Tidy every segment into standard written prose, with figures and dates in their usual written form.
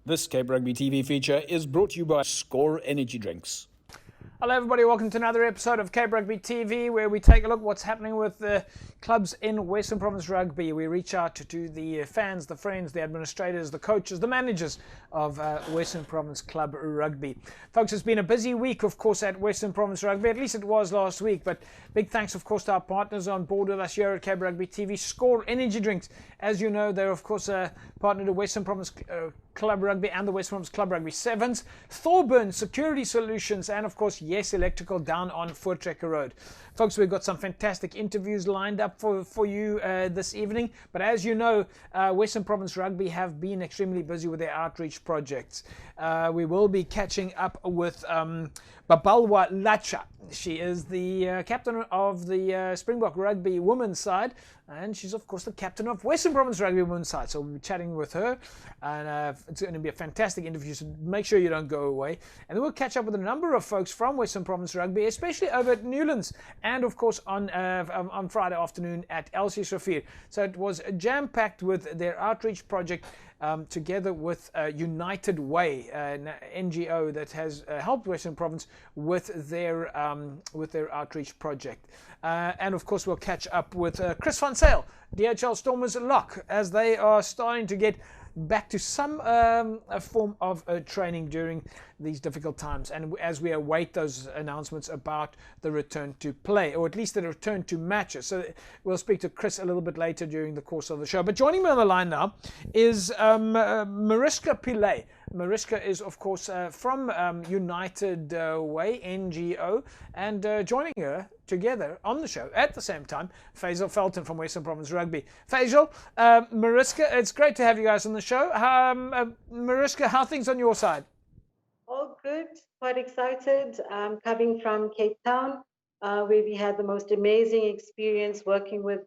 This Cape Rugby TV feature is brought to you by Score Energy Drinks. Hello everybody, welcome to another episode of Cape Rugby TV, where we take a look at what's happening with the clubs in Western Province Rugby. We reach out to the fans, the friends, the administrators, the coaches, the managers of Western Province Club Rugby. Folks, it's been a busy week, of course, at Western Province Rugby. At least it was last week, but big thanks, of course, to our partners on board with us here at Cape Rugby TV. Score Energy Drinks. As you know, they're, of course, partnered to Western Province Club Rugby and the Western Province Club Rugby Sevens, Thorburn Security Solutions, and of course Yes Electrical down on Voortrekker Road. Folks, we've got some fantastic interviews lined up for you this evening, but as you know, Western Province Rugby have been extremely busy with their outreach projects. We will be catching up with Babalwa Lacha. She is the captain of the Springbok Rugby women's side, and she's of course the captain of Western Province Rugby women's side. So we'll be chatting with her, and it's going to be a fantastic interview, so make sure you don't go away. And then we'll catch up with a number of folks from Western Province Rugby, especially over at Newlands, and of course on Friday afternoon at LC Shafir. So it was jam-packed with their outreach project, together with United Way, an NGO that has helped Western Province with their outreach project. And of course we'll catch up with Chris van Sale, DHL Stormers Lock, as they are starting to get back to some form of training during these difficult times, and as we await those announcements about the return to play, or at least the return to matches. So we'll speak to Chris a little bit later during the course of the show. But joining me on the line now is Mariska Pillay. Mariska is, of course, from United Way NGO, and joining her together on the show at the same time, Faisal Felton from Western Province Rugby. Faisal, Mariska, it's great to have you guys on the show. Mariska, how are things on your side? All good, quite excited. Coming from Cape Town, where we had the most amazing experience working with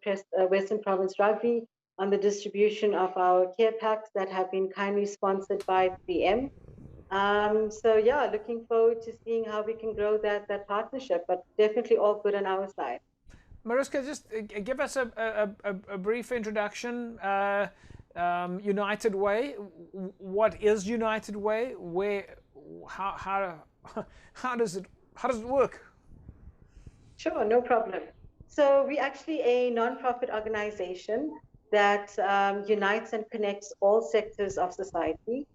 Western Province Rugby on the distribution of our care packs that have been kindly sponsored by 3M. So yeah, looking forward to seeing how we can grow that partnership, but definitely all good on our side. Mariska, just give us a brief introduction. United Way. What is United Way? How does it work? Sure, no problem. So we're actually a non-profit organization that unites and connects all sectors of society.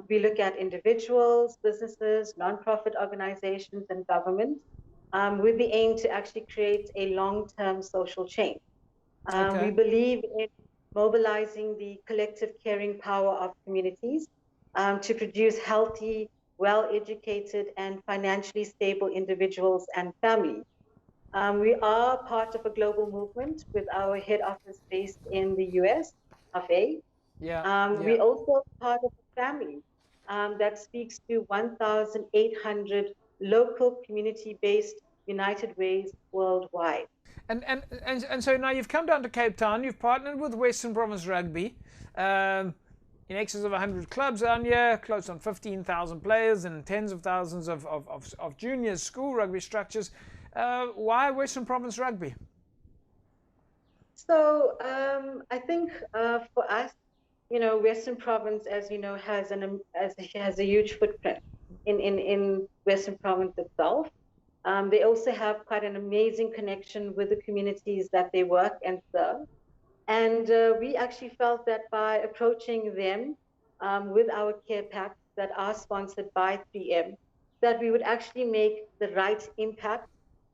We look at individuals, businesses, non-profit organizations, and government, with the aim to actually create a long-term social change. We believe in mobilizing the collective caring power of communities to produce healthy, well-educated, and financially stable individuals and families. We are part of a global movement with our head office based in the US of A. We're also part of a family that speaks to 1,800 local community-based United Ways worldwide. And so now you've come down to Cape Town, you've partnered with Western Province Rugby, in excess of 100 clubs down here, close on 15,000 players and tens of thousands of juniors, school rugby structures. Why Western Province Rugby? So I think for us, Western Province, as you know, has a huge footprint in Western Province itself. They also have quite an amazing connection with the communities that they work and serve. And we actually felt that by approaching them with our care packs that are sponsored by 3M, that we would actually make the right impact,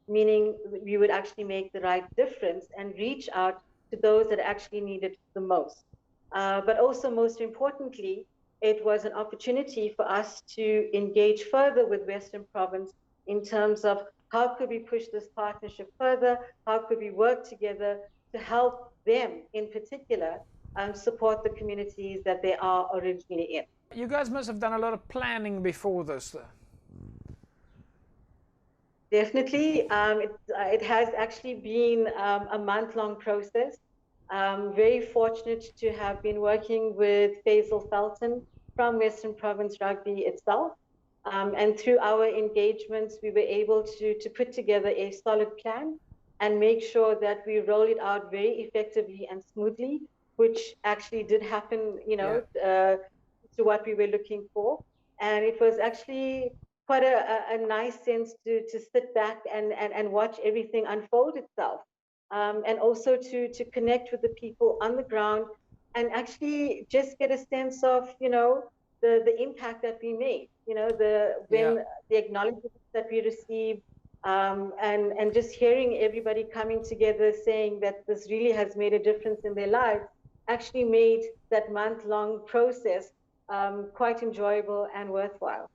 meaning we would actually make the right difference and reach out to those that actually need it the most. But also, most importantly, it was an opportunity for us to engage further with Western Province in terms of how could we push this partnership further, how could we work together to help them in particular support the communities that they are originally in. You guys must have done a lot of planning before this, though. Definitely. It has actually been a month-long process. Very fortunate to have been working with Faisal Felton from Western Province Rugby itself. And through our engagements, we were able to put together a solid plan and make sure that we roll it out very effectively and smoothly, which actually did happen, to what we were looking for. And it was actually quite a nice sense to sit back and watch everything unfold itself. And also to connect with the people on the ground and actually just get a sense of, the impact that we made, the acknowledgement that we received, and just hearing everybody coming together saying that this really has made a difference in their lives actually made that month-long process quite enjoyable and worthwhile.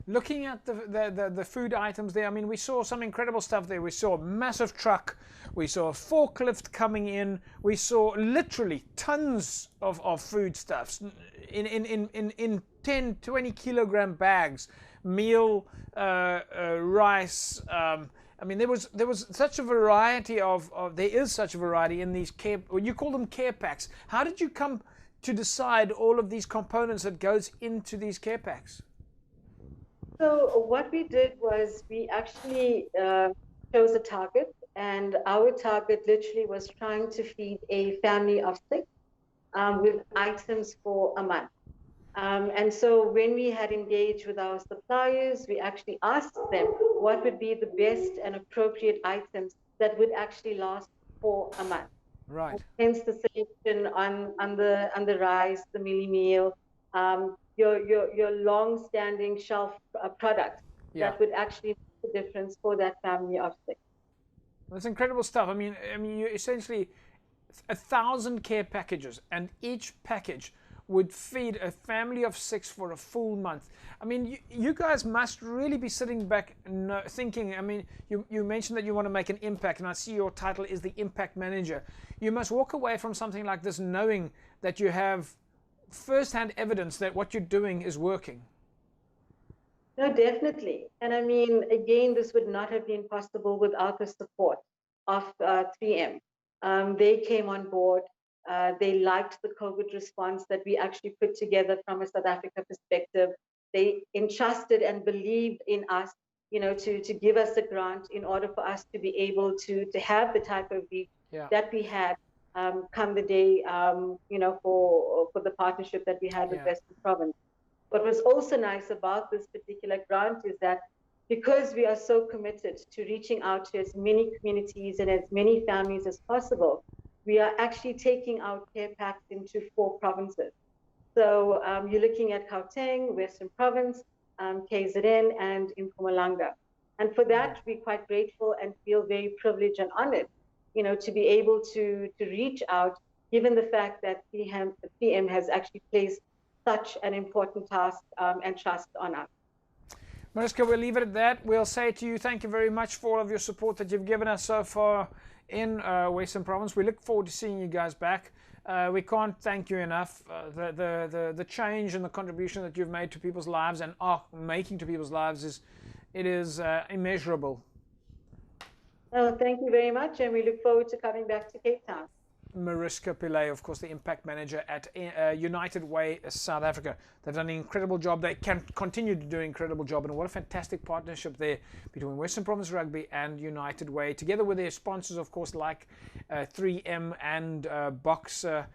Looking at the food items there, I mean, we saw some incredible stuff there. We saw a massive truck, we saw a forklift coming in, we saw literally tons of foodstuffs in 10, 20 kilogram bags, meal, rice. I mean, there was such a variety there is such a variety in these care, you call them care packs. How did you come to decide all of these components that goes into these care packs? So what we did was we actually chose a target, and our target literally was trying to feed a family of 6 with items for a month. And so when we had engaged with our suppliers, we actually asked them what would be the best and appropriate items that would actually last for a month. Right. Hence the selection on the rice, the mini meal, your long-standing shelf products that would actually make a difference for that family of 6. That's incredible stuff. I mean, you essentially 1,000 care packages, and each package would feed a family of 6 for a full month. I mean, you guys must really be sitting back thinking, I mean, you mentioned that you want to make an impact, and I see your title is the Impact Manager. You must walk away from something like this knowing that you have first-hand evidence that what you're doing is working. No, definitely. And I mean, again, this would not have been possible without the support of 3M. They came on board. They liked the COVID response that we actually put together from a South Africa perspective. They entrusted and believed in us, to give us a grant in order for us to be able to have the type of reach that we had come the day, for the partnership that we had with Western Province. What was also nice about this particular grant is that because we are so committed to reaching out to as many communities and as many families as possible, we are actually taking our care packs into 4 provinces. So you're looking at Gauteng, Western Province, KZN, and Mpumalanga. And for that, we're quite grateful and feel very privileged and honored, to be able to reach out, given the fact that PM has actually placed such an important task and trust on us. Mariska, we'll leave it at that. We'll say to you, thank you very much for all of your support that you've given us so far in Western Province. We look forward to seeing you guys back. We can't thank you enough. The change and the contribution that you've made to people's lives and are making to people's lives is immeasurable. Oh, thank you very much, and we look forward to coming back to Cape Town. Mariska Pillay, of course, the Impact Manager at United Way South Africa. They've done an incredible job. They can continue to do an incredible job, and what a fantastic partnership there between Western Province Rugby and United Way, together with their sponsors, of course, like 3M and Boxer.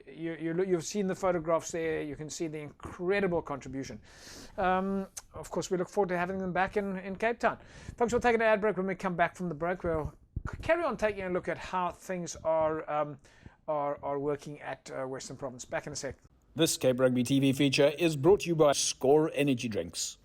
You've seen the photographs there. You can see the incredible contribution. Of course, we look forward to having them back in Cape Town. Folks, we'll take an ad break. When we come back from the break, we'll carry on taking a look at how things are working at Western Province. Back in a sec. This Cape Rugby TV feature is brought to you by Score Energy Drinks.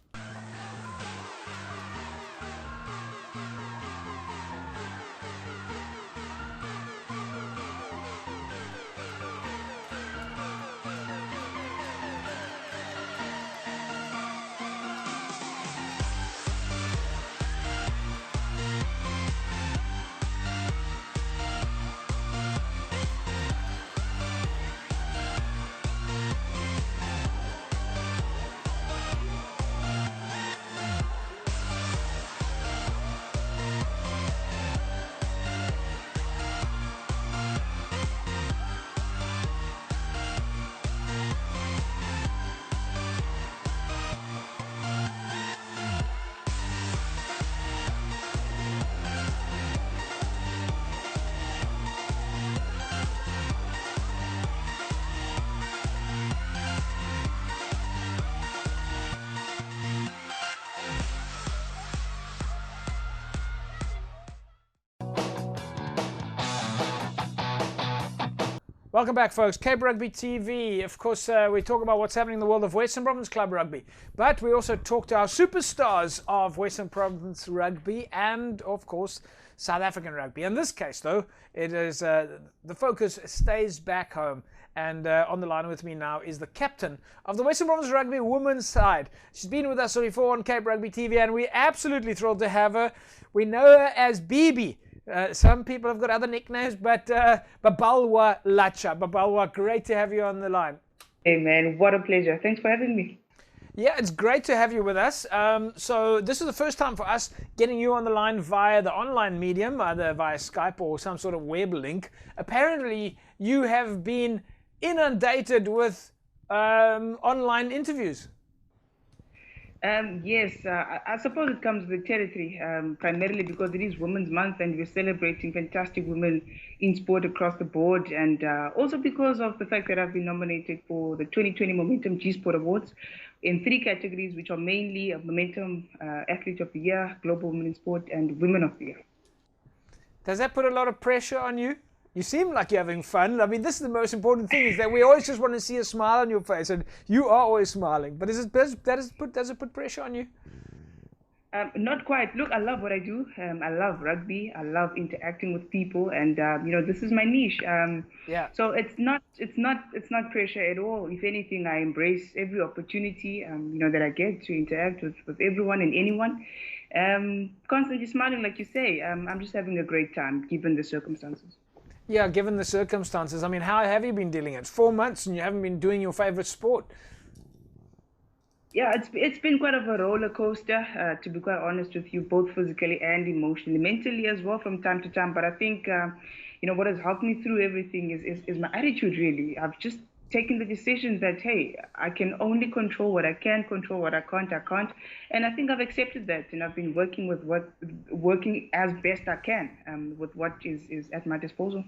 Welcome back, folks. Cape Rugby TV. Of course, we talk about what's happening in the world of Western Province Club Rugby, but we also talk to our superstars of Western Province Rugby and, of course, South African Rugby. In this case, though, it is the focus stays back home. And on the line with me now is the captain of the Western Province Rugby women's side. She's been with us before on Cape Rugby TV, and we're absolutely thrilled to have her. We know her as BB. Some people have got other nicknames, but Babalwa Lacha. Babalwa, great to have you on the line. Hey man, what a pleasure. Thanks for having me. Yeah, it's great to have you with us. So this is the first time for us getting you on the line via the online medium, either via Skype or some sort of web link. Apparently, you have been inundated with online interviews. Yes, I suppose it comes with territory, primarily because it is Women's Month and we're celebrating fantastic women in sport across the board, and also because of the fact that I've been nominated for the 2020 Momentum G-Sport Awards in 3 categories, which are mainly Momentum Athlete of the Year, Global Women in Sport, and Women of the Year. Does that put a lot of pressure on you? You seem like you're having fun. I mean, this is the most important thing, is that we always just want to see a smile on your face, and you are always smiling. But does it put pressure on you? Not quite. Look, I love what I do. I love rugby. I love interacting with people, and this is my niche. Yeah. So it's not pressure at all. If anything, I embrace every opportunity that I get to interact with everyone and anyone. Constantly smiling, like you say. I'm just having a great time given the circumstances. Yeah, given the circumstances. I mean, how have you been dealing? It's 4 months and you haven't been doing your favorite sport. Yeah, it's been quite of a roller coaster, to be quite honest with you, both physically and emotionally, mentally as well from time to time. But I think, what has helped me through everything is my attitude, really. I've just taken the decision that, hey, I can only control what I can control, what I can't. And I think I've accepted that, and I've been working as best I can with what is at my disposal.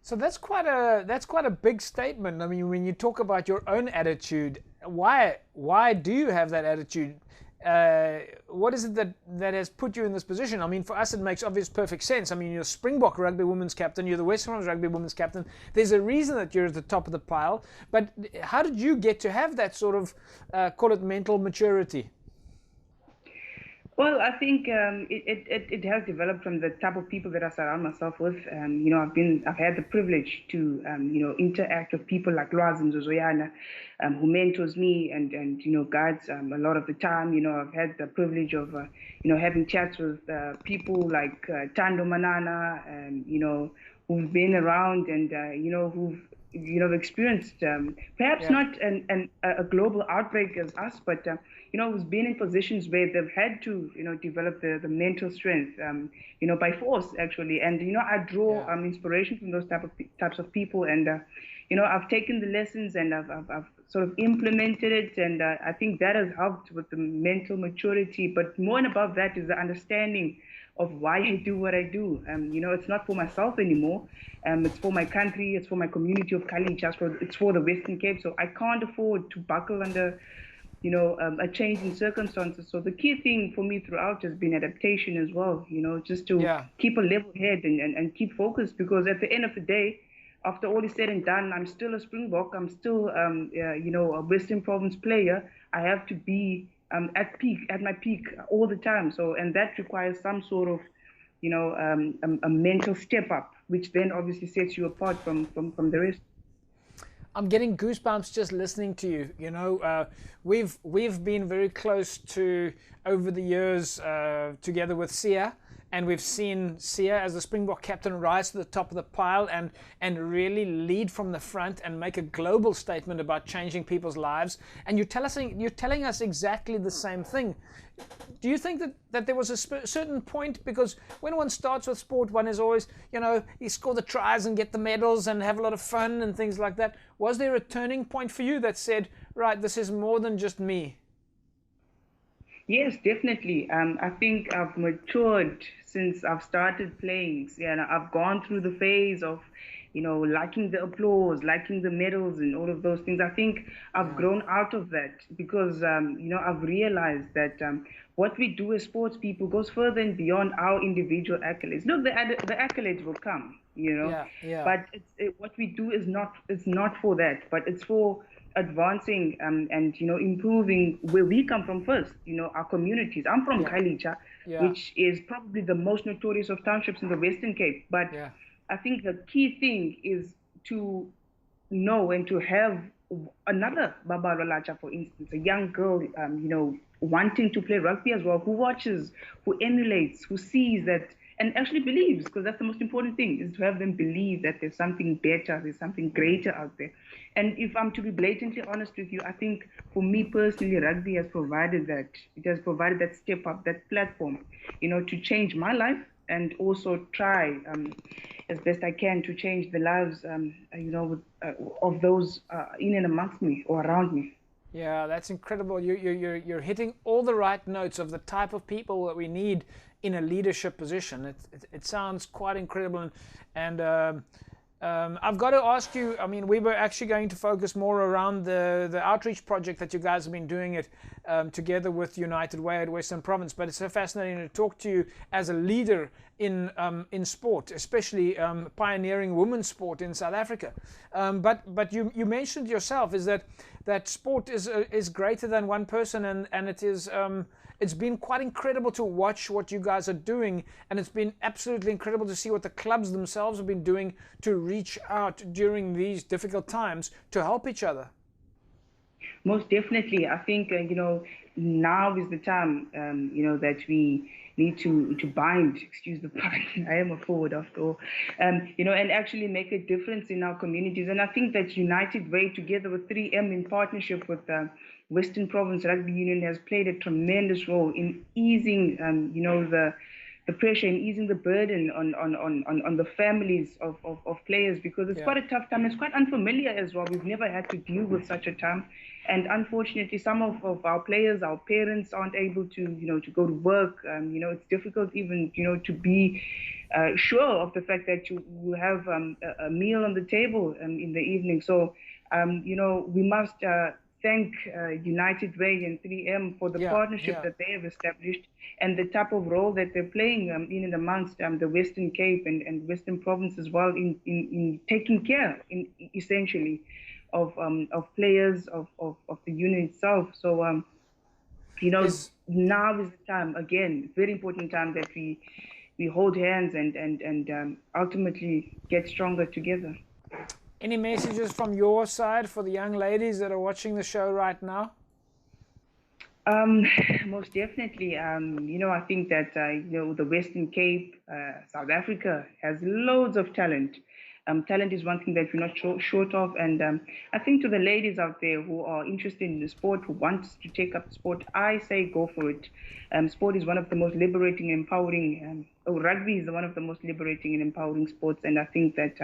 So that's quite a big statement. I mean, when you talk about your own attitude, why do you have that attitude? What is it that has put you in this position? I mean, for us, it makes perfect sense. I mean, you're Springbok Rugby Women's captain, you're the Western Province Rugby Women's captain. There's a reason that you're at the top of the pile. But how did you get to have that sort of, call it mental maturity? Well, I think it has developed from the type of people that I surround myself with. I've had the privilege to interact with people like Lwazi and Zozoyana, who mentors me and guides a lot of the time. I've had the privilege of having chats with people like Tando Manana, who've been around and who've experienced perhaps not a global outbreak as us, but who's been in positions where they've had to develop the mental strength by force, actually. And I draw inspiration from those types of people, and I've taken the lessons and I've sort of implemented it, and I think that has helped with the mental maturity. But more and above that is the understanding of why I do what I do. It's not for myself anymore. It's for my country. It's for my community of Kali. It's for the Western Cape. So I can't afford to buckle under, a change in circumstances. So the key thing for me throughout has been adaptation as well. Just to keep a level head and keep focused, because at the end of the day, after all is said and done, I'm still a Springbok. I'm still, a Western Province player. I have to be at my peak all the time. So, and that requires some sort of, a mental step up, which then obviously sets you apart from the rest. I'm getting goosebumps just listening to you. We've been very close to, over the years, together with Sia. And we've seen Sia as the Springbok captain rise to the top of the pile and really lead from the front and make a global statement about changing people's lives. And you're telling us exactly the same thing. Do you think that there was a certain point, because when one starts with sport, one is always, you score the tries and get the medals and have a lot of fun and things like that. Was there a turning point for you that said, right, this is more than just me? Yes, definitely. I think I've matured since I've started playing. Yeah, I've gone through the phase of, liking the applause, liking the medals and all of those things. I think I've grown out of that because, I've realized that what we do as sports people goes further and beyond our individual accolades. Look, the accolades will come. you know. Yeah, yeah. But what we do is not for that, but it's for advancing and improving where we come from first, our communities. I'm from Khayelitsha, Yeah. which is probably the most notorious of townships in the Western Cape. But Yeah. I think the key thing is to know and to have another Baba Lalacha, for instance, a young girl, wanting to play rugby as well, who watches, who emulates, who sees that, and actually believes, because that's the most important thing, is to have them believe that there's something better, there's something greater out there. And if I'm to be blatantly honest with you, I think for me personally, rugby has provided that. It has provided that step up, that platform, to change my life and also try as best I can to change the lives, of those in and amongst me or around me. Yeah, that's incredible. You're hitting all the right notes of the type of people that we need in a leadership position. It sounds quite incredible, and I've got to ask you. I mean, we were actually going to focus more around the outreach project that you guys have been doing it together with United Way at Western Province. But it's so fascinating to talk to you as a leader in sport, especially pioneering women's sport in South Africa. But you mentioned yourself is that sport is greater than one person, and it is. It's been quite incredible to watch what you guys are doing, and it's been absolutely incredible to see what the clubs themselves have been doing to reach out during these difficult times to help each other. Most definitely. I think, now is the time, that we need to bind, excuse the pun, I am a forward after all, and actually make a difference in our communities. And I think that United Way, together with 3M in partnership with Western Province Rugby Union, has played a tremendous role in easing, the pressure and easing the burden on the families of players, because it's quite a tough time. It's quite unfamiliar as well. We've never had to deal with such a time. And unfortunately, some of our players, our parents aren't able to go to work. It's difficult even, to be sure of the fact that you will have a meal on the table in the evening. So, we must thank United Way and 3M for the partnership that they have established and the type of role that they're playing in and amongst the Western Cape and Western Province as well in taking care, essentially, of players of the unit itself. So, now is the time, again, very important time that we hold hands and ultimately get stronger together. Any messages from your side for the young ladies that are watching the show right now? Most definitely. I think that, the Western Cape, South Africa has loads of talent. Talent is one thing that we're not short of. And I think to the ladies out there who are interested in the sport, who want to take up the sport, I say go for it. Sport is one of the most liberating and empowering. Rugby is one of the most liberating and empowering sports. And I think that,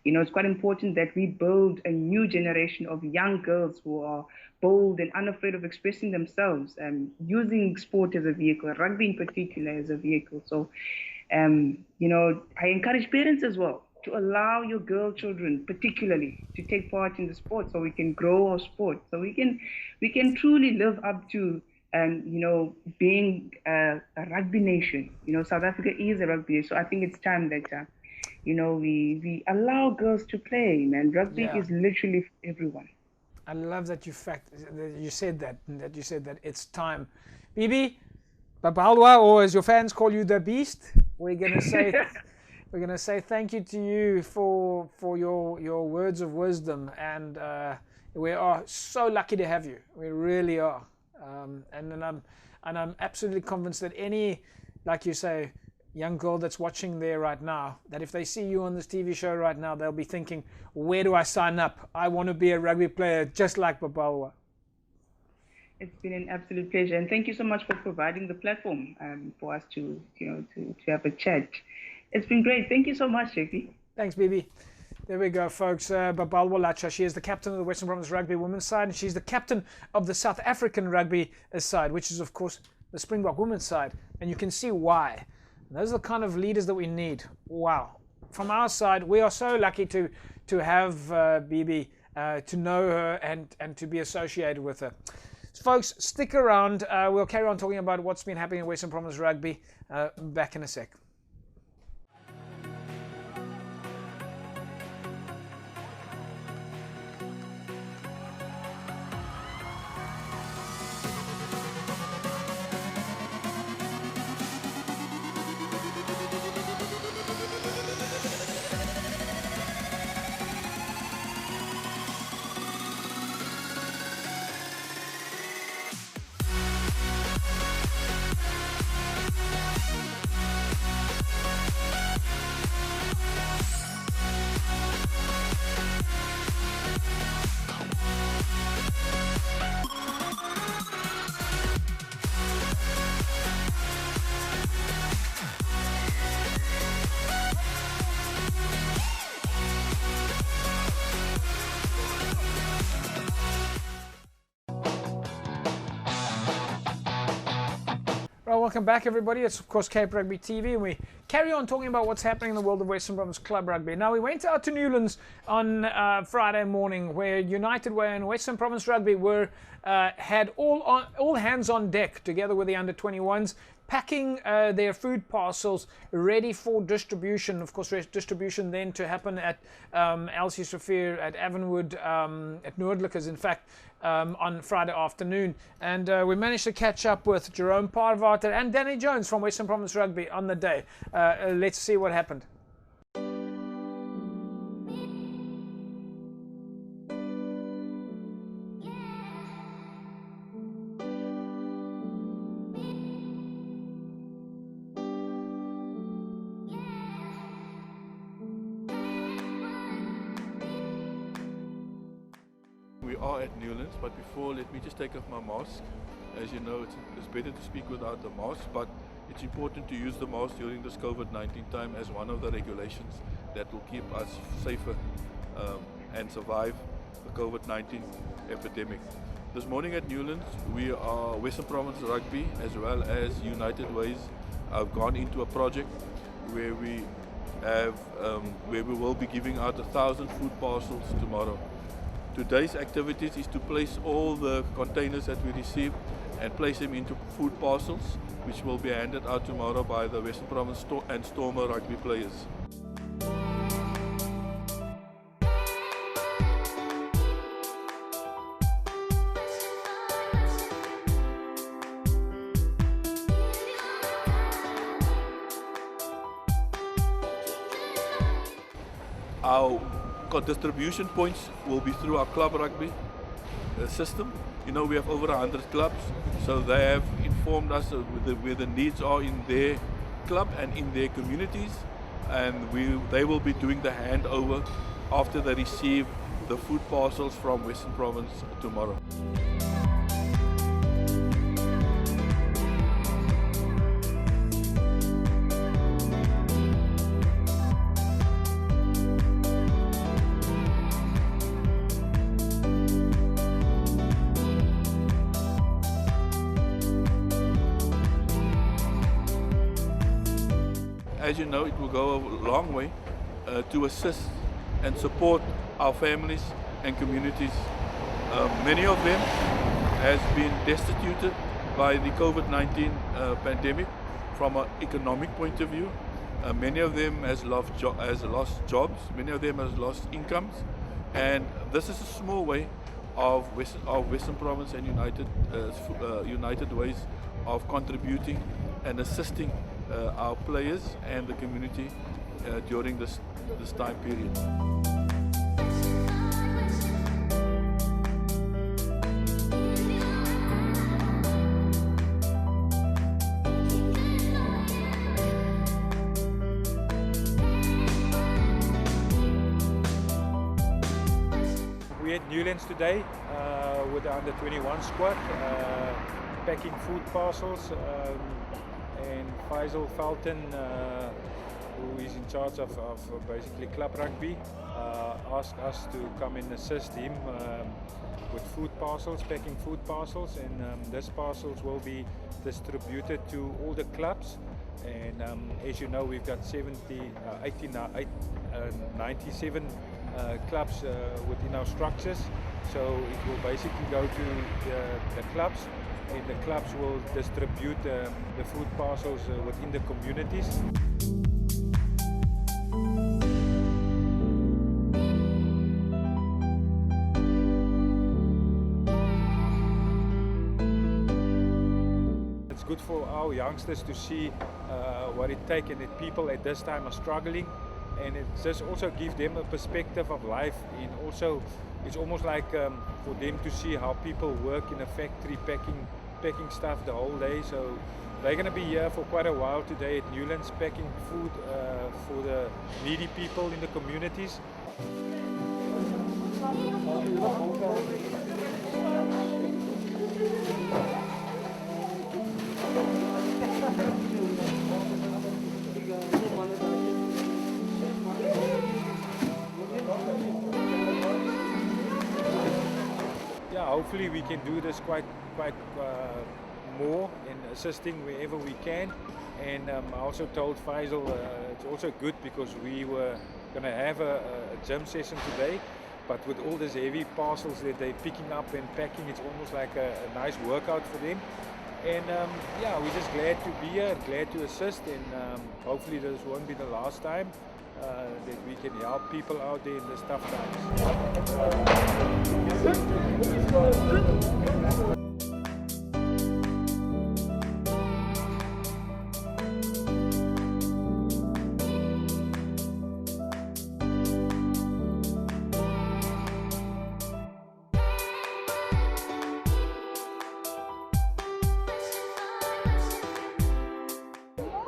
it's quite important that we build a new generation of young girls who are bold and unafraid of expressing themselves, using sport as a vehicle, rugby in particular as a vehicle. So, I encourage parents as well to allow your girl children particularly to take part in the sport, so we can grow our sport, so we can truly live up to being a rugby nation. South Africa is a rugby nation, so I think it's time that we allow girls to play, man. Rugby is literally for everyone. I love that you said that it's time. Bibi, Babalwa, or as your fans call you, the Beast, we're gonna say thank you to you for your words of wisdom, and we are so lucky to have you. We really are, and I'm absolutely convinced that any, like you say, young girl that's watching there right now, that if they see you on this TV show right now, they'll be thinking, where do I sign up? I want to be a rugby player just like Babalwa. It's been an absolute pleasure, and thank you so much for providing the platform for us to have a chat. It's been great. Thank you so much, JP. Thanks, Bibi. There we go, folks. Babalwa Lacha, she is the captain of the Western Province Rugby women's side, and she's the captain of the South African Rugby side, which is, of course, the Springbok women's side. And you can see why. Those are the kind of leaders that we need. Wow. From our side, we are so lucky to have Bibi, to know her and to be associated with her. Folks, stick around. We'll carry on talking about what's been happening in Western Province Rugby. Back in a sec. welcome back, everybody. It's, of course, Cape Rugby TV, and we carry on talking about what's happening in the world of Western Province Club Rugby. Now, we went out to Newlands on Friday morning, where United Way and Western Province Rugby had all hands on deck, together with the under-21s, packing their food parcels ready for distribution. Of course, distribution then to happen at Elsie Sophia, at Avonwood, at Noordlikers, in fact, on Friday afternoon. And we managed to catch up with Jerome Parvater and Danny Jones from Western Province Rugby on the day. Let's see what happened. We are at Newlands, but before, let me just take off my mask. As you know, it's better to speak without the mask, but it's important to use the mask during this COVID-19 time as one of the regulations that will keep us safer and survive the COVID-19 epidemic. This morning at Newlands, we are Western Province Rugby as well as United Ways have gone into a project where we will be giving out 1,000 food parcels tomorrow. Today's activities is to place all the containers that we receive and place them into food parcels, which will be handed out tomorrow by the Western Province and Stormer rugby players. Our distribution points will be through our club rugby system. You know, we have over 100 clubs, so they have informed us where the needs are in their club and in their communities, and they will be doing the handover after they receive the food parcels from Western Province tomorrow. As you know, it will go a long way to assist and support our families and communities. Many of them has been destituted by the COVID-19 pandemic from an economic point of view. Many of them has lost jobs, many of them has lost incomes, and this is a small way of Western Province and United Ways of contributing and assisting our players and the community during this time period. We're at Newlands today with the under-21 squad, packing food parcels. And Faisal Felton, who is in charge of basically club rugby, asked us to come and assist him with food parcels, packing food parcels, and these parcels will be distributed to all the clubs. And as you know, we've got 97 clubs within our structures, so it will basically go to the clubs. And the clubs will distribute the food parcels within the communities. It's good for our youngsters to see what it takes, and that people at this time are struggling, and it just also gives them a perspective of life, and also it's almost like for them to see how people work in a factory packing stuff the whole day. So they're going to be here for quite a while today at Newlands, packing food for the needy people in the communities. Yeah, hopefully we can do this quite more in assisting wherever we can. And I also told Faisal it's also good because we were going to have a gym session today, but with all these heavy parcels that they're picking up and packing, it's almost like a nice workout for them. And yeah, we're just glad to be here, glad to assist, and hopefully this won't be the last time that we can help people out there in this tough times.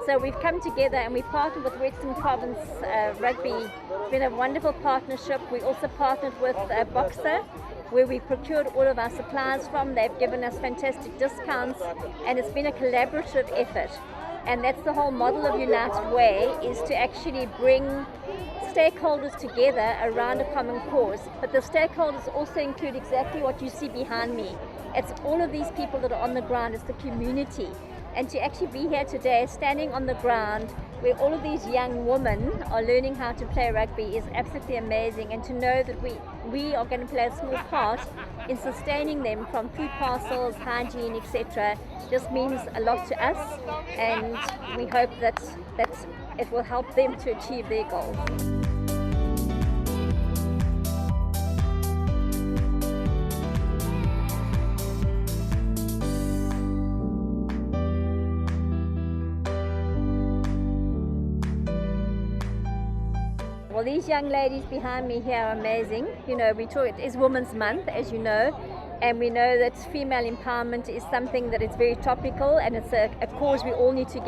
So we've come together and we partnered with Western Province Rugby. It's been a wonderful partnership. We also partnered with Boxer, where we procured all of our supplies from. They've given us fantastic discounts, and it's been a collaborative effort. And that's the whole model of United Way, is to actually bring stakeholders together around a common cause. But the stakeholders also include exactly what you see behind me. It's all of these people that are on the ground, it's the community. And to actually be here today, standing on the ground where all of these young women are learning how to play rugby is absolutely amazing. And to know that we are going to play a small part in sustaining them from food parcels, hygiene, etc. just means a lot to us. And we hope that it will help them to achieve their goals. Well, these young ladies behind me here are amazing. You know, it is Women's Month, as you know, and we know that female empowerment is something that is very topical, and it's a cause we all need to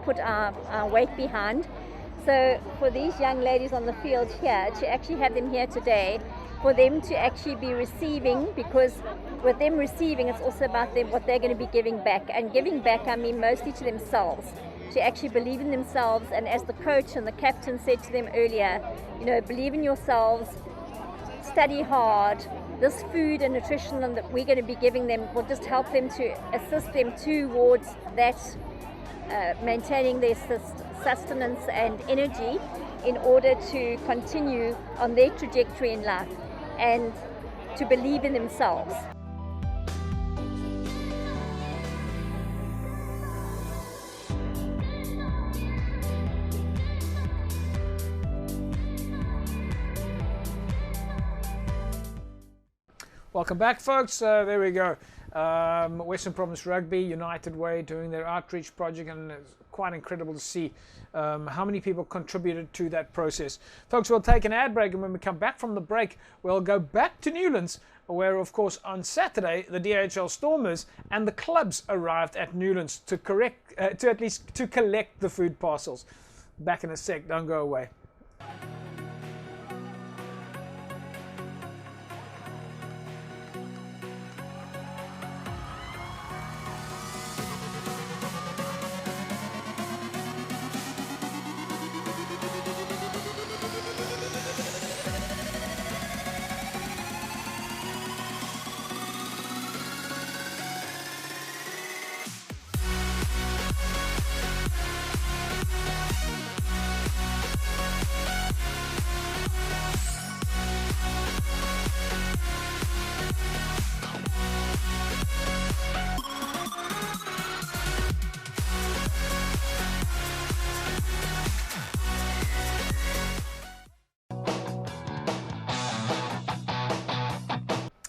put our weight behind. So for these young ladies on the field here, to actually have them here today, for them to actually be receiving, because with them receiving, it's also about them, what they're going to be giving back. And giving back, I mean mostly to themselves, to actually believe in themselves. And as the coach and the captain said to them earlier, you know, believe in yourselves, study hard. This food and nutrition that we're going to be giving them will just help them to assist them towards that, maintaining their sustenance and energy in order to continue on their trajectory in life and to believe in themselves. Welcome back, folks. There we go. Western Province Rugby, United Way, doing their outreach project, and it's quite incredible to see how many people contributed to that process. Folks, we'll take an ad break, and when we come back from the break, we'll go back to Newlands, where, of course, on Saturday, the DHL Stormers and the clubs arrived at Newlands to collect the food parcels. Back in a sec. Don't go away.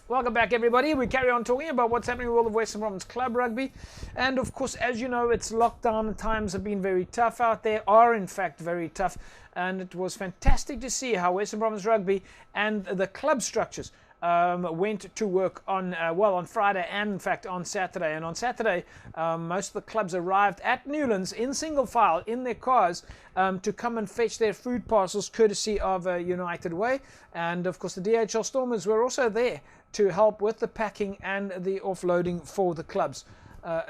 Welcome back, everybody. We carry on talking about what's happening in the world of Western Province Club Rugby. And of course, as you know, it's lockdown. Times have been very tough out there, are in fact very tough. And it was fantastic to see how Western Province Rugby and the club structures went to work on Friday and in fact on Saturday. And on Saturday, most of the clubs arrived at Newlands in single file in their cars to come and fetch their food parcels, courtesy of United Way. And of course, the DHL Stormers were also there to help with the packing and the offloading for the clubs.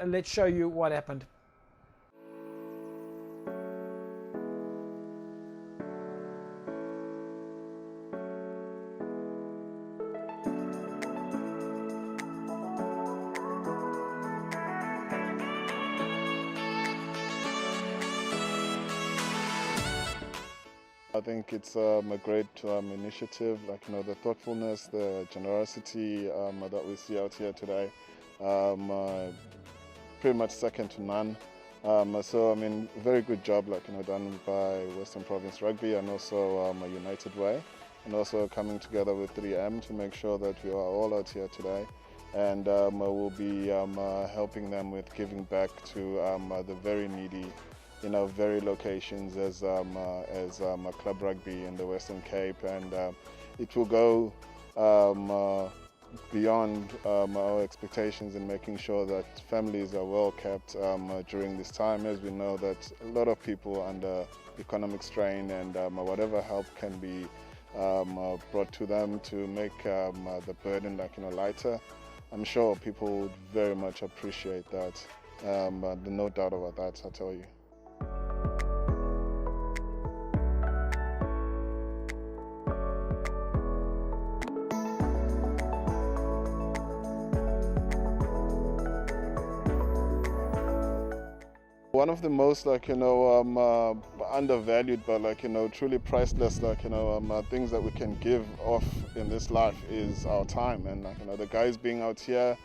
Let's show you what happened. I think it's a great initiative, like, the thoughtfulness, the generosity that we see out here today, pretty much second to none. So, very good job, done by Western Province Rugby and also United Way, and also coming together with 3M to make sure that we are all out here today. And we'll be helping them with giving back to the very needy, very locations as club rugby in the Western Cape, and it will go beyond our expectations in making sure that families are well kept during this time, as we know that a lot of people under economic strain, and whatever help can be brought to them to make the burden lighter. I'm sure people would very much appreciate that. No doubt about that, I tell you. One of the most undervalued but truly priceless things that we can give off in this life is our time. And the guys being out here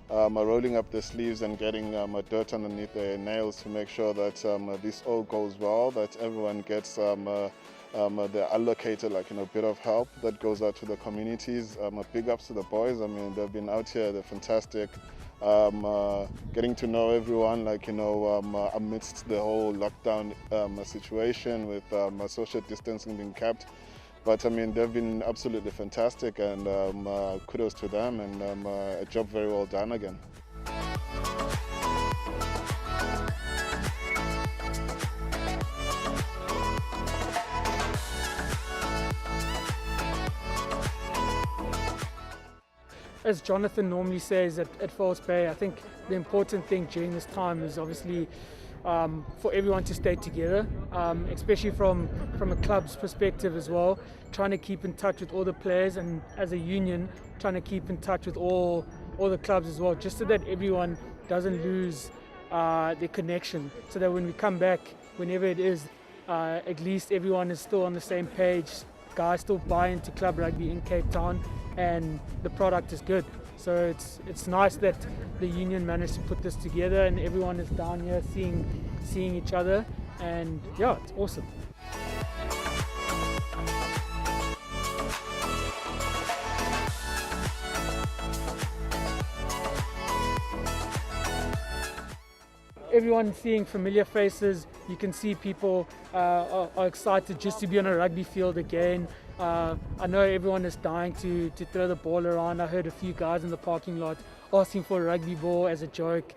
rolling up their sleeves and getting dirt underneath their nails to make sure that this all goes well, that everyone gets the allocated bit of help that goes out to the communities. Big ups to the boys. They've been out here, they're fantastic. Getting to know everyone, amidst the whole lockdown situation with social distancing being kept. But they've been absolutely fantastic, and kudos to them, and a job very well done again. As Jonathan normally says at False Bay, I think the important thing during this time is obviously for everyone to stay together, especially from a club's perspective as well, trying to keep in touch with all the players, and as a union trying to keep in touch with all the clubs as well, just so that everyone doesn't lose their connection, so that when we come back, whenever it is, at least everyone is still on the same page. Guys still buy into club rugby in Cape Town, and the product is good. So it's nice that the union managed to put this together, and everyone is down here seeing each other, and yeah, it's awesome. Everyone seeing familiar faces. You can see people are excited just to be on a rugby field again. I know everyone is dying to throw the ball around. I heard a few guys in the parking lot asking for a rugby ball as a joke.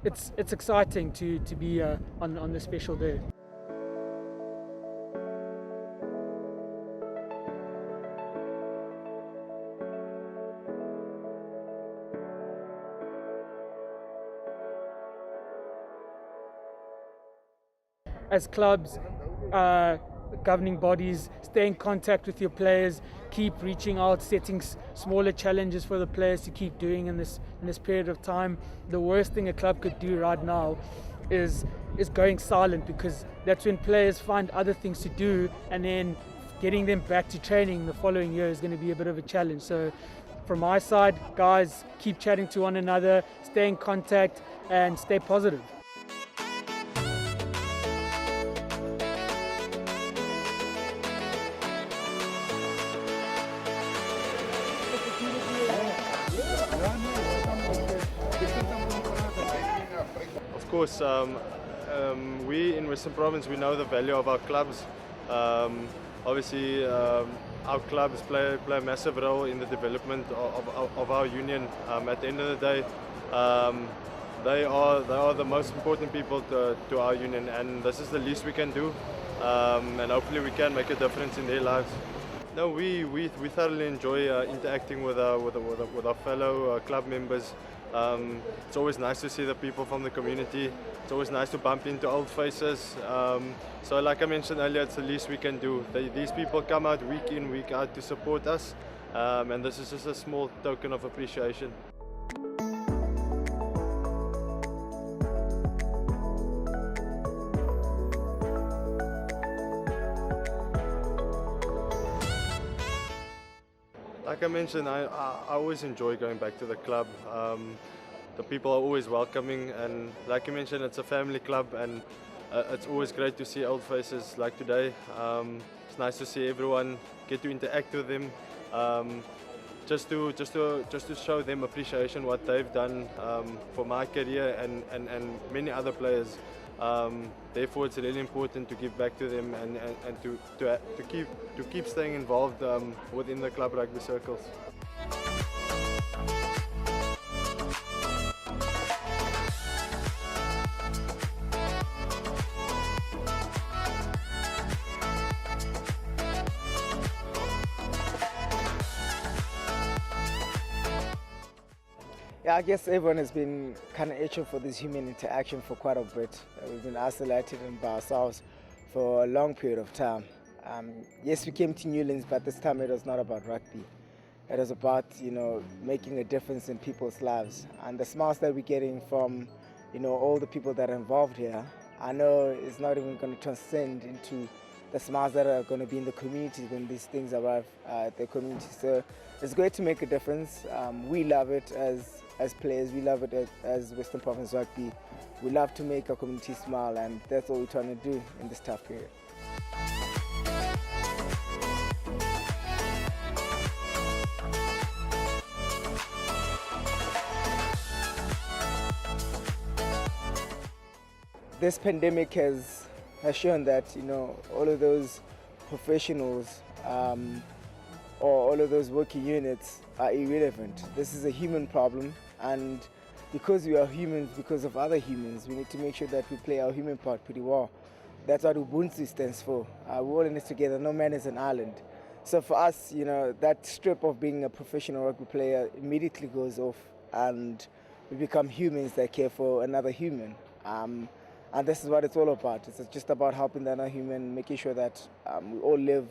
It's exciting to be on this special day. As clubs, governing bodies, stay in contact with your players, keep reaching out, setting smaller challenges for the players to keep doing in this period of time. The worst thing a club could do right now is going silent, because that's when players find other things to do, and then getting them back to training the following year is going to be a bit of a challenge. So from my side, guys, keep chatting to one another, stay in contact, and stay positive. Of course, we in Western Province, we know the value of our clubs. Obviously, our clubs play a massive role in the development of our union. At the end of the day, they are the most important people to our union, and this is the least we can do, and hopefully we can make a difference in their lives. No, we thoroughly enjoy interacting with our fellow club members. It's always nice to see the people from the community. It's always nice to bump into old faces. So like I mentioned earlier, it's the least we can do. These people come out week in, week out to support us, and this is just a small token of appreciation. like I mentioned, I always enjoy going back to the club. The people are always welcoming, and like you mentioned, it's a family club, and it's always great to see old faces like today. It's nice to see everyone, get to interact with them, just to show them appreciation what they've done for my career and many other players. Therefore, it's really important to give back to them and to keep staying involved within the club rugby circles. Yeah, I guess everyone has been kind of itching for this human interaction for quite a bit. We've been isolated and by ourselves for a long period of time. Yes, we came to Newlands, but this time it was not about rugby. It was about, making a difference in people's lives. And the smiles that we're getting from, all the people that are involved here, I know it's not even going to transcend into the smiles that are going to be in the community when these things arrive at the community. So it's great to make a difference. We love it as players, we love it as Western Province Rugby. We love to make our community smile, and that's what we're trying to do in this tough period. This pandemic has shown that all of those professionals or all of those working units are irrelevant. This is a human problem, and because we are humans, because of other humans, we need to make sure that we play our human part pretty well. That's what Ubuntu stands for. We're all in this together, no man is an island. So for us, that strip of being a professional rugby player immediately goes off, and we become humans that care for another human. And this is what it's all about. It's just about helping the other human, making sure that we all live,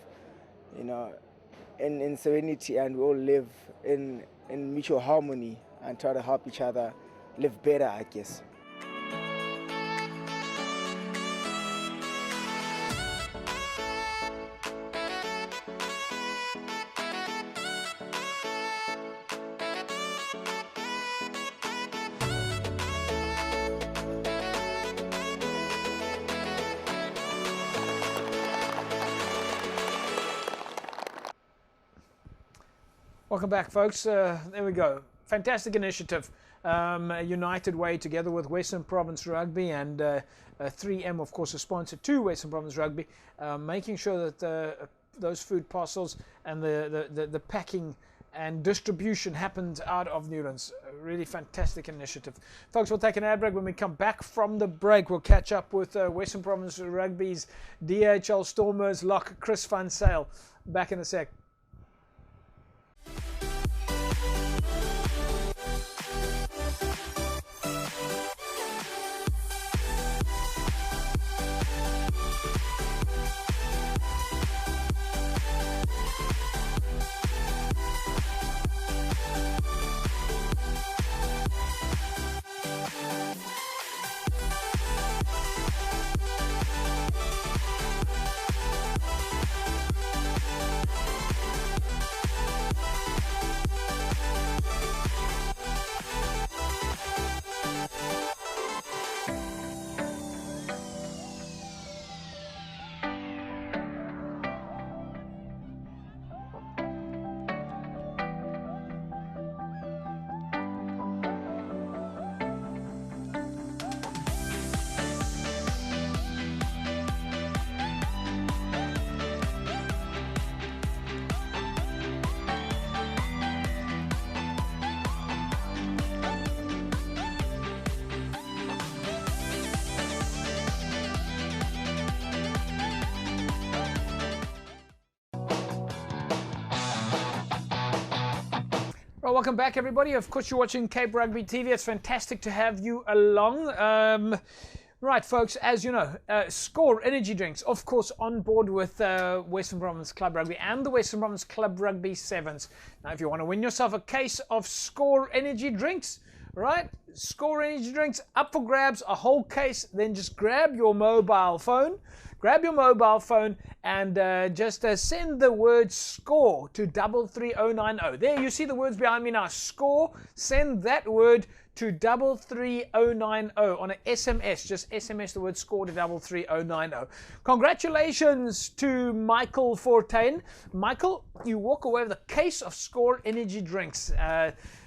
in serenity, and we all live in mutual harmony and try to help each other live better, I guess. Welcome back, folks. There we go. Fantastic initiative. A united way together with Western Province Rugby, and 3M, of course, a sponsor to Western Province Rugby, making sure that those food parcels and the packing and distribution happens out of Newlands. A really fantastic initiative. Folks, we'll take an ad break. When we come back from the break, we'll catch up with Western Province Rugby's DHL Stormers lock Chris Van Sale. Back in a sec. Well, welcome back, everybody. Of course, you're watching Cape Rugby TV. It's fantastic to have you along. Right, folks, as you know, Score Energy Drinks, of course, on board with Western Province Club Rugby and the Western Province Club Rugby Sevens. Now, if you want to win yourself a case of Score Energy Drinks, right? Score Energy Drinks, up for grabs, a whole case. Then just grab your mobile phone, grab your mobile phone and just send the word SCORE to 33090. There, you see the words behind me now. SCORE. Send that word to 33090 on an SMS. Just SMS the word SCORE to 33090. Congratulations to Michael Fortain. Michael, you walk away with a case of SCORE energy drinks.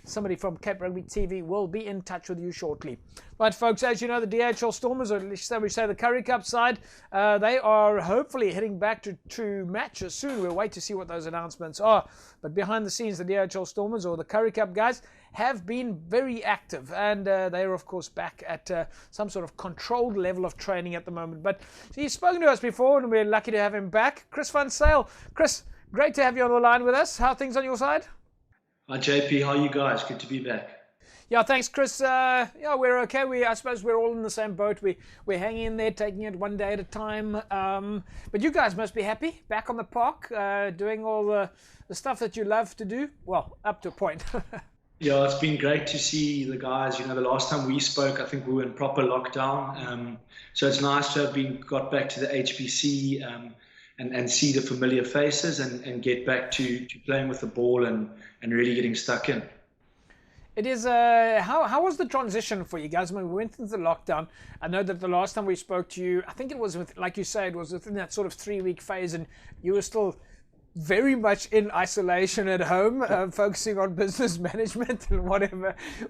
Somebody from Cape Rugby TV will be in touch with you shortly. But folks, as you know, the DHL Stormers, or at least we say the Currie Cup side, they are hopefully heading back to matches soon. We'll wait to see what those announcements are. But behind the scenes, the DHL Stormers, or the Currie Cup guys, have been very active, and they are of course back at some sort of controlled level of training at the moment. But he's spoken to us before, and we're lucky to have him back. Chris Van Sale. Chris, great to have you on the line with us. How are things on your side? Hi JP, how are you guys? Good to be back. Yeah, thanks, Chris. Yeah, we're okay. I suppose we're all in the same boat. We're hanging in there, taking it one day at a time. But you guys must be happy, back on the park, doing all the stuff that you love to do. Well, up to a point. Yeah, it's been great to see the guys. You know, the last time we spoke, I think we were in proper lockdown. So it's nice to have got back to the HBC and see the familiar faces and get back to playing with the ball and really getting stuck in. It is. How was the transition for you guys? I mean, we went into the lockdown. I know that the last time we spoke to you, I think it was like you say, it was within that sort of 3-week phase, and you were still very much in isolation at home, focusing on business management and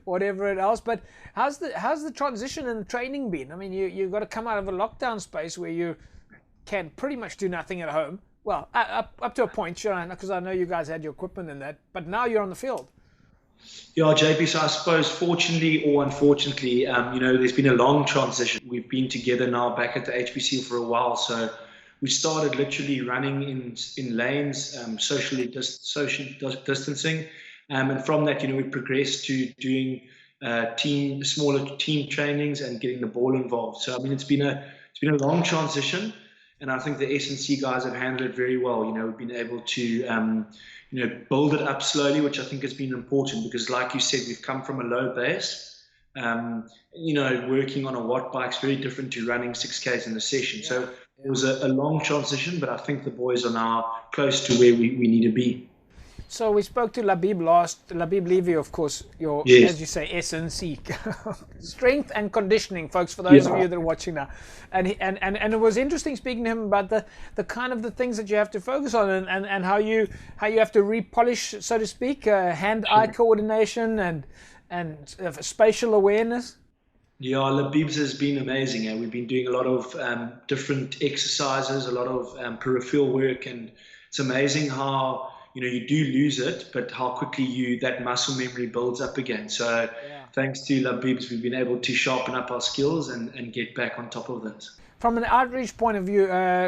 whatever else. But how's the transition and the training been? I mean, you've got to come out of a lockdown space where you can pretty much do nothing at home. Well, up to a point, sure, because I know you guys had your equipment in that, but now you're on the field. Yeah, JP, so I suppose fortunately or unfortunately, you know, there's been a long transition. We've been together now back at the HBC for a while, so we started literally running in lanes, social distancing, and from that, you know, we progressed to doing smaller team trainings and getting the ball involved. So I mean, it's been a long transition, and I think the S&C guys have handled it very well. You know, we've been able to you know, build it up slowly, which I think has been important because, like you said, we've come from a low base. You know, working on a watt bike's very different to running 6Ks in a session. Yeah. So it was a long transition, but I think the boys are now close to where we need to be. So we spoke to Labib Levy, of course, your, yes, as you say, S&C, strength and conditioning, folks, for those of you that are watching now. And it was interesting speaking to him about the kind of the things that you have to focus on and how you have to repolish, so to speak, hand-eye coordination and spatial awareness. Yeah, Labib's has been amazing. We've been doing a lot of different exercises, a lot of peripheral work, and it's amazing how, you know, you do lose it, but how quickly that muscle memory builds up again. So thanks to Labib's, we've been able to sharpen up our skills and get back on top of this. From an outreach point of view,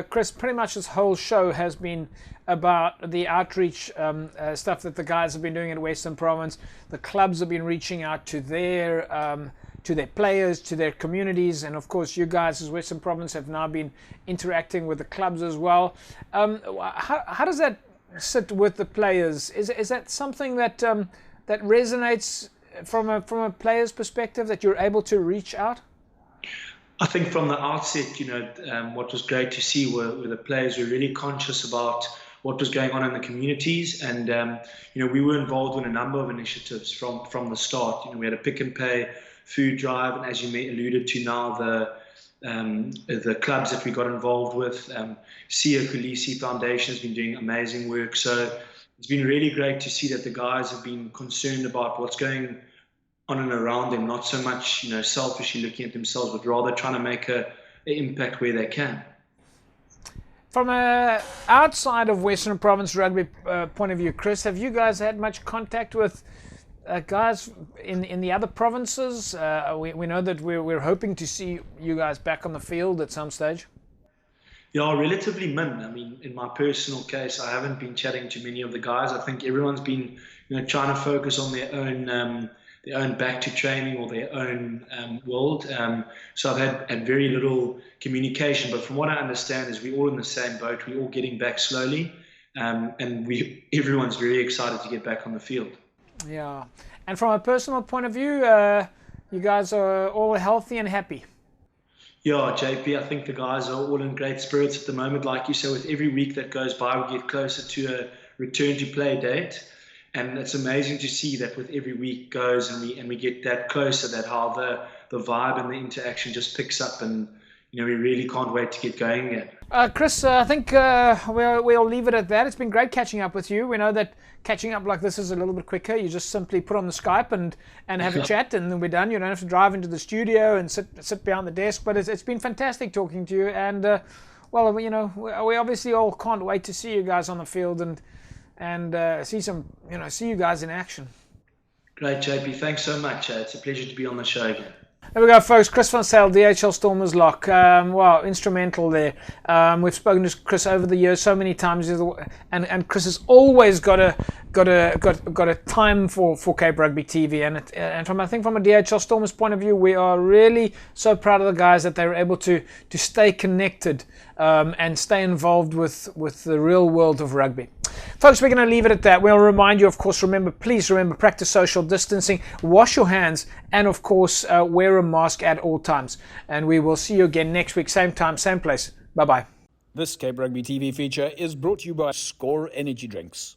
Chris, pretty much this whole show has been about the outreach stuff that the guys have been doing at Western Province. The clubs have been reaching out to their players, to their communities, and of course you guys as Western Province have now been interacting with the clubs as well. How does that sit with the players? Is that something that that resonates from a player's perspective, that you're able to reach out? I think from the outset, you know, what was great to see were the players were really conscious about what was going on in the communities, and you know, we were involved in a number of initiatives from the start. You know, we had a pick and pay food drive, and as you alluded to now, the clubs that we got involved with, Sia Kulisi Foundation has been doing amazing work. So it's been really great to see that the guys have been concerned about what's going on and around them, not so much, you know, selfishly looking at themselves, but rather trying to make an impact where they can. From a outside of Western Province rugby point of view, Chris, have you guys had much contact with guys in the other provinces? We know that we're hoping to see you guys back on the field at some stage. Yeah, relatively min. I mean, in my personal case, I haven't been chatting to many of the guys. I think everyone's been, you know, trying to focus on their own back to training or their own world. So I've had very little communication. But from what I understand, is we're all in the same boat. We're all getting back slowly, and everyone's very excited to get back on the field. Yeah, and from a personal point of view, you guys are all healthy and happy. Yeah, JP, I think the guys are all in great spirits at the moment. Like you say, with every week that goes by, we get closer to a return to play date. And it's amazing to see that with every week goes and we get that closer, that how the vibe and the interaction just picks up, and we really can't wait to get going again. Chris, I think we'll leave it at that. It's been great catching up with you. We know that catching up like this is a little bit quicker. You just simply put on the Skype and have a chat, and then we're done. You don't have to drive into the studio and sit behind the desk. But it's been fantastic talking to you. And well, we obviously all can't wait to see you guys on the field and see you guys in action. Great, JP. Thanks so much. It's a pleasure to be on the show again. There we go, folks. Chris Van Zyl, DHL Stormers lock. Wow, instrumental there. We've spoken to Chris over the years so many times, and Chris has always got a time for Cape Rugby TV. And from a DHL Stormers point of view, we are really so proud of the guys that they were able to stay connected and stay involved with the real world of rugby. Folks, we're going to leave it at that. We'll remind you, of course, please remember, practice social distancing, wash your hands, and of course, wear a mask at all times. And we will see you again next week, same time, same place. Bye-bye. This Cape Rugby TV feature is brought to you by Score Energy Drinks.